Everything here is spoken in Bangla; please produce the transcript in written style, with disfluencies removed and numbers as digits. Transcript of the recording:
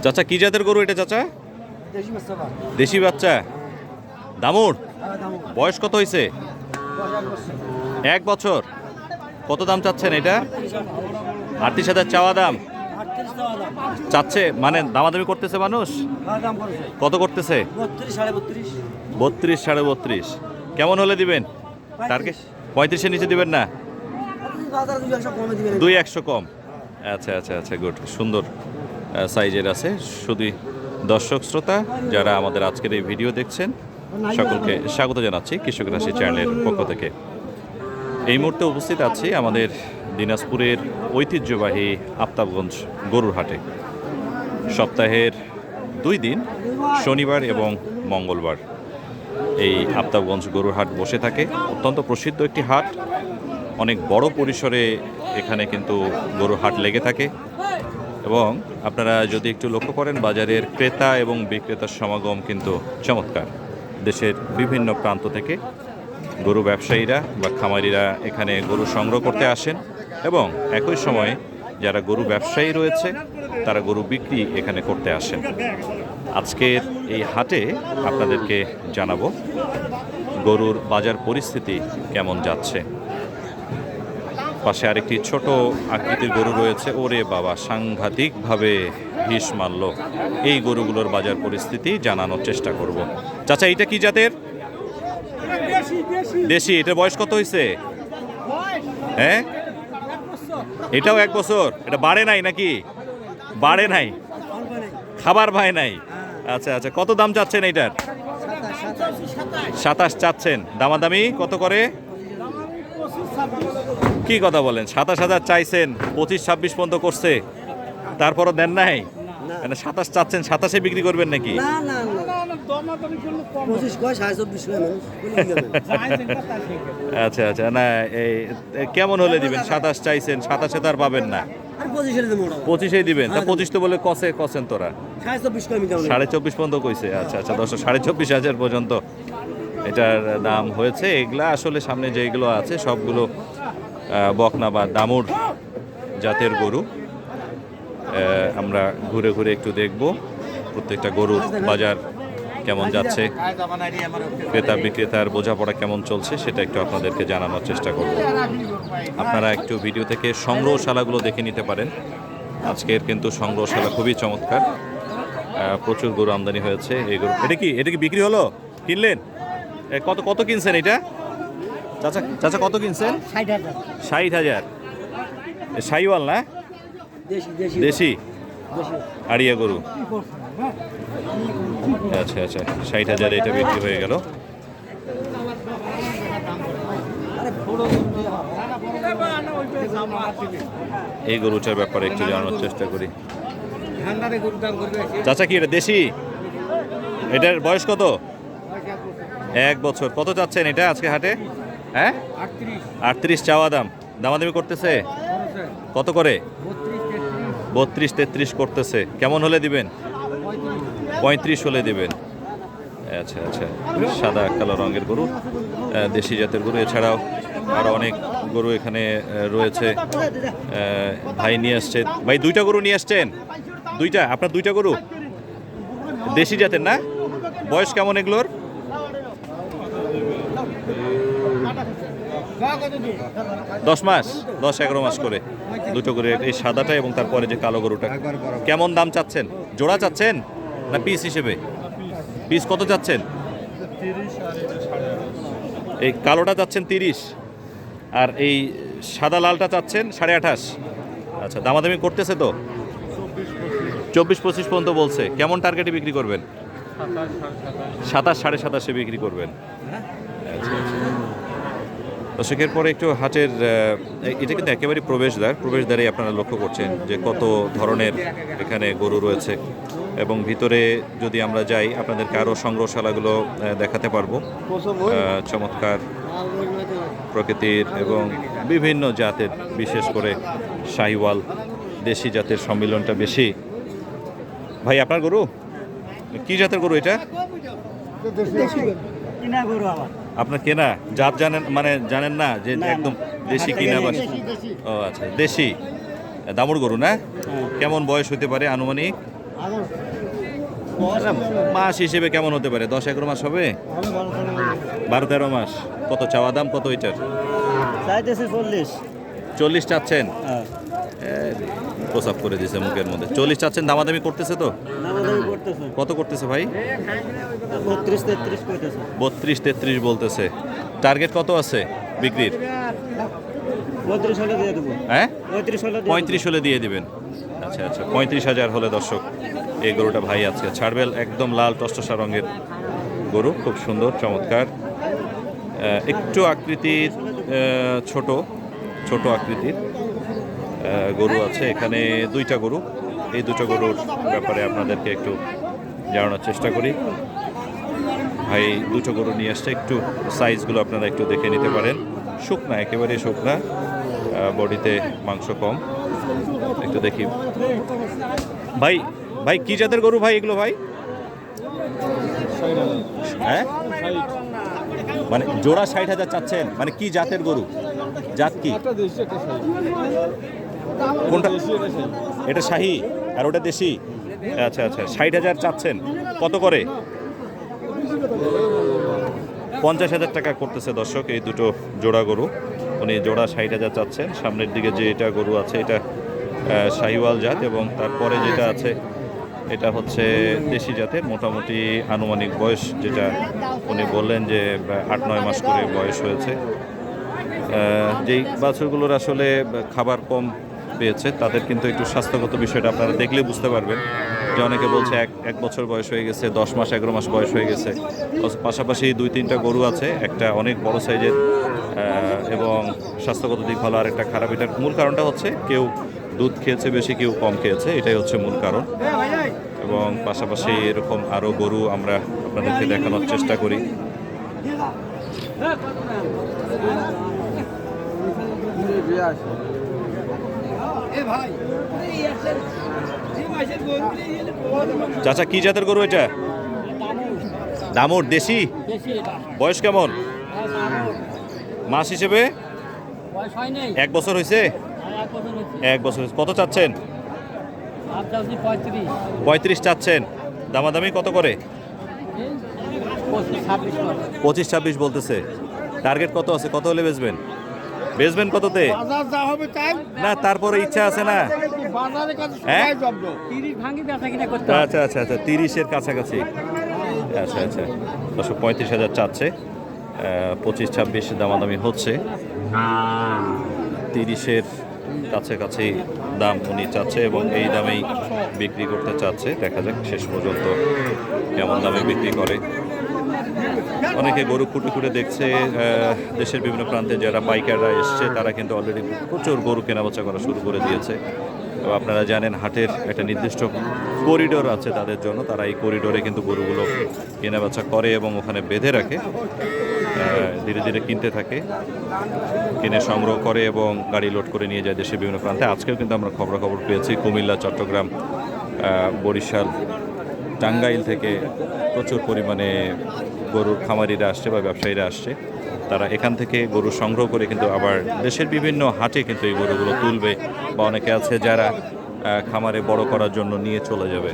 চাচা কি জাতের গরু এটা চাচা? দেশি বাচ্চা দামুর। বয়স কত হয়েছে? 1 বছর। কত দাম চাচ্ছেন এটা? 38,000 চাওয়া দাম। চাচ্ছে মানে দামাদামি করতেছে মানুষ? কত করতেছে? 32, 32.5। কেমন হলে দিবেন? টার্গেট 35-এর নিচে দিবেন না? 200 কম। আচ্ছা আচ্ছা আচ্ছা, গুড, সুন্দর সাইজের আছে। শুধু দর্শক শ্রোতা যারা আমাদের আজকের এই ভিডিও দেখছেন সকলকে স্বাগত জানাচ্ছি কৃষক রাশি চ্যানেলের পক্ষ থেকে। এই মুহূর্তে উপস্থিত আছি আমাদের দিনাজপুরের ঐতিহ্যবাহী আফতাবগঞ্জ গরুর হাটে। সপ্তাহের 2 দিন শনিবার এবং মঙ্গলবার এই আফতাবগঞ্জ গরুর হাট বসে থাকে। অত্যন্ত প্রসিদ্ধ একটি হাট, অনেক বড় পরিসরে এখানে কিন্তু গরুর হাট লেগে থাকে এবং আপনারা যদি একটু লক্ষ্য করেন বাজারের ক্রেতা এবং বিক্রেতার সমাগম কিন্তু চমৎকার। দেশের বিভিন্ন প্রান্ত থেকে গরু ব্যবসায়ীরা বা খামারিরা এখানে গরু সংগ্রহ করতে আসেন এবং একই সময়ে যারা গরু ব্যবসায়ী রয়েছে তারা গরু বিক্রি এখানে করতে আসেন। আজকের এই হাটে আপনাদেরকে জানাবো গরুর বাজার পরিস্থিতি কেমন যাচ্ছে। পাশে আরেকটি ছোট আকৃতির গরু রয়েছে, ওরে বাবা সাংঘাতিকভাবে হিস মারল। এই গরুগুলোর বাজার পরিস্থিতি জানানোর চেষ্টা করব। চাচা এটা কি জাতের? দেশি। এটার বয়স কত হয়েছে? হ্যাঁ, এটাও 1 বছর। এটা বাড়ে নাই নাকি? বাড়ে নাই, খাবার ভাই নাই। আচ্ছা আচ্ছা, কত দাম চাচ্ছেন এইটার? 27 চাচ্ছেন। দামাদামি কত করে? কি কথা বলেন? 27,000 চাইছেন, 25-26 পর্যন্ত করছে, তারপরও দেন নাই? মানে 27 চাচ্ছেন, 27-এ বিক্রি করবেন নাকি? আচ্ছা আচ্ছা, না এই কেমন হলে দিবেন? 27 চাইছেন, 27-এ তার পাবেন না, 25-এ দিবেন। তা 25 তো বলে কছেন তোরা? 24.5 পর্যন্ত কইছে। আচ্ছা আচ্ছা, 24,500 পর্যন্ত এটার দাম হয়েছে। এগুলা আসলে সামনে যেগুলো আছে সবগুলো বকনা বা দামুর জাতের গরু। আমরা ঘুরে ঘুরে একটু দেখব প্রত্যেকটা গরুর বাজার কেমন যাচ্ছে, ক্রেতা বিক্রেতার বোঝাপড়া কেমন চলছে সেটা একটু আপনাদেরকে জানানোর চেষ্টা করব। আপনারা একটু ভিডিও থেকে সংগ্রহশালাগুলো দেখে নিতে পারেন। আজকের কিন্তু সংগ্রহশালা খুবই চমৎকার, প্রচুর গরু আমদানি হয়েছে। এই গরু এটা কি বিক্রি হলো? কিনলেন? কত কত কিনছেন এটা চাচা? চাচা কত কিনছেন? 60,000। শাহিওয়াল না দেশি? আড়িয়া গরু। আচ্ছা আচ্ছা, 60,000 এটা বিক্রি হয়ে গেল। এই গরুটার ব্যাপারে একটু জানানোর চেষ্টা করি। চাচা কি এটা দেশি? এটার বয়স কত? 1 বছর। কত চাচ্ছেন এটা আজকে হাটে? হ্যাঁ, 38 চাওয়া দাম। দামাদামি করতেছে কত করে? 32-33 করতেছে। কেমন হলে দিবেন? 35 হলে দিবেন। আচ্ছা আচ্ছা, সাদা কালো রঙের গরু, দেশি জাতের গরু। এছাড়াও আরও অনেক গরু এখানে রয়েছে। ভাই নিয়ে আসছে। ভাই 2টা গরু নিয়ে আসছেন? 2টা? আপনার 2টা গরু দেশি জাতের না? বয়স কেমন এগুলোর? 10 মাস, 10-11 মাস করে 2টো করে। এই সাদাটা এবং তারপরে যে কালো গরুটা। কেমন দাম চাচ্ছেন? জোড়া চাচ্ছেন না পিস হিসেবে? পিস কত চাচ্ছেন? এই কালোটা চাচ্ছেন 30 আর এই সাদা লালটা চাচ্ছেন 28.5। আচ্ছা, দামাদামি করতেছে তো? 24-25 পর্যন্ত বলছে। কেমন টার্গেটে বিক্রি করবেন? 27-27.5-এ বিক্রি করবেন। আচ্ছা আচ্ছা, দর্শকের পরে একটু হাটের এটা কিন্তু একেবারে প্রবেশদ্বারে আপনারা লক্ষ্য করছেন যে কত ধরনের এখানে গরু রয়েছে এবং ভিতরে যদি আমরা যাই আপনাদেরকে আরও সংগ্রহশালাগুলো দেখাতে পারবো। চমৎকার প্রকৃতির এবং বিভিন্ন জাতের, বিশেষ করে শাহিওয়াল দেশি জাতের সম্মিলনটা বেশি। ভাই আপনার গরু কি জাতের গরু এটা? আপনার কেনা জাত জানেন, মানে জানেন না যে একদম দেশি কিনা? ও আচ্ছা, দেশি দামুর গরু না? কেমন বয়স হতে পারে আনুমানিক? মাস হিসেবে কেমন হতে পারে? 10-11 মাস হবে? 12-13 মাস। কত চাওয়া দাম কত এটার? চাইতেছে 40। 40 চাচ্ছেন? প্রসাব করে দিয়েছে মুখের মধ্যে। 40 চাচ্ছেন, দামাদামি করতেছে তো? কত করতেছে ভাই? 32-33 করতেছে। 32-33 বলতেছে। টার্গেট কত আছে বিক্রির? 35 হলে দিয়ে দেবো। হ্যাঁ, 35 হলে দিয়ে দিবেন। আচ্ছা আচ্ছা, 35,000 হলে দর্শক এই গরুটা ভাই আজকে ছাড়বেন। একদম লাল টসটসা রঙের গরু, খুব সুন্দর চমৎকার। একটু আকৃতির ছোট আকৃতির গরু আছে এখানে। 2টা গরু, এই 2টো গরুর ব্যাপারে আপনাদেরকে একটু জানানোর চেষ্টা করি। ভাই 2টো গরু নিয়ে আসছে, একটু সাইজগুলো আপনারা একটু দেখে নিতে পারেন। শুকনা, একেবারে শুকনা, বডিতে মাংস কম। একটু দেখি ভাই, ভাই কি জাতের গরু ভাই এগুলো ভাই? হ্যাঁ, মানে জোড়া 60,000 চাচ্ছেন, মানে কি জাতের গরু? জাত কি? কোনটা? এটা শাহী আর ওটা দেশি। আচ্ছা আচ্ছা, 60,000 চাচ্ছেন। কত করে? 50,000 টাকা করতেছে দর্শক এই 2টো জোড়া গরু। উনি জোড়া 60,000 চাচ্ছেন। সামনের দিকে যে এটা গরু আছে এটা শাহিওয়াল জাত, এবং তারপরে যেটা আছে এটা হচ্ছে দেশি জাতের। মোটামুটি আনুমানিক বয়স যেটা উনি বললেন যে 8-9 মাস করে বয়স হয়েছে। যেই বাছুরগুলোর আসলে খাবার কম পেয়েছে তাদের কিন্তু একটু স্বাস্থ্যগত বিষয়টা আপনারা দেখলে বুঝতে পারবেন যে অনেকে বলছে এক বছর বয়স হয়ে গেছে, 10 মাস 11 মাস বয়স হয়ে গেছে। পাশাপাশি 2-3টা গরু আছে, একটা অনেক বড় সাইজের এবং স্বাস্থ্যগত দিক ভালো, আর একটা খারাপ। এটার মূল কারণটা হচ্ছে কেউ দুধ খেয়েছে বেশি, কেউ কম খেয়েছে, এটাই হচ্ছে মূল কারণ। এবং পাশাপাশি এরকম আরও গরু আমরা আপনাদেরকে দেখানোর চেষ্টা করি। চাচা কি জাতের গরু এটা? দামুর দেশি। বয়স কেমন? মাস হিসেবে 1 বছর হয়েছে। 1 বছর। কত চাচ্ছেন? 35 চাচ্ছেন। দামাদামি কত করে? 25-26 বলতেছে। টার্গেট কত আছে? কত হলে বেচবেন কততে? না তারপরে ইচ্ছা আছে না? হ্যাঁ, আচ্ছা আচ্ছা আচ্ছা, 30-এর কাছাকাছি। আচ্ছা আচ্ছা, 35,000 চাচ্ছে, 25-26 দামাদামি হচ্ছে। 30-এর কাছাকাছি দাম উনি চাচ্ছে এবং এই দামেই বিক্রি করতে চাচ্ছে। দেখা যাক শেষ পর্যন্ত কেমন দামে বিক্রি করে। অনেকে গরু খুঁটে খুঁটে দেখছে। দেশের বিভিন্ন প্রান্তে যারা পাইকাররা এসছে তারা কিন্তু অলরেডি প্রচুর গরু কেনাবেচা করা শুরু করে দিয়েছে। তো আপনারা জানেন হাটের একটা নির্দিষ্ট করিডোর আছে তাদের জন্য, তারা এই করিডোরে কিন্তু গরুগুলো কেনাবেচা করে এবং ওখানে বেঁধে রাখে। ধীরে ধীরে কিনতে থাকে, কিনে সংগ্রহ করে এবং গাড়ি লোড করে নিয়ে যায় দেশের বিভিন্ন প্রান্তে। আজকেও কিন্তু আমরা খবরাখবর পেয়েছি কুমিল্লা, চট্টগ্রাম, বরিশাল, টাঙ্গাইল থেকে প্রচুর পরিমাণে গরুর খামারিরা আসছে বা ব্যবসায়ীরা আসছে। তারা এখান থেকে গরু সংগ্রহ করে কিন্তু আবার দেশের বিভিন্ন হাটে কিন্তু এই গরুগুলো তুলবে, বা অনেকে আছে যারা খামারে বড় করার জন্য নিয়ে চলে যাবে।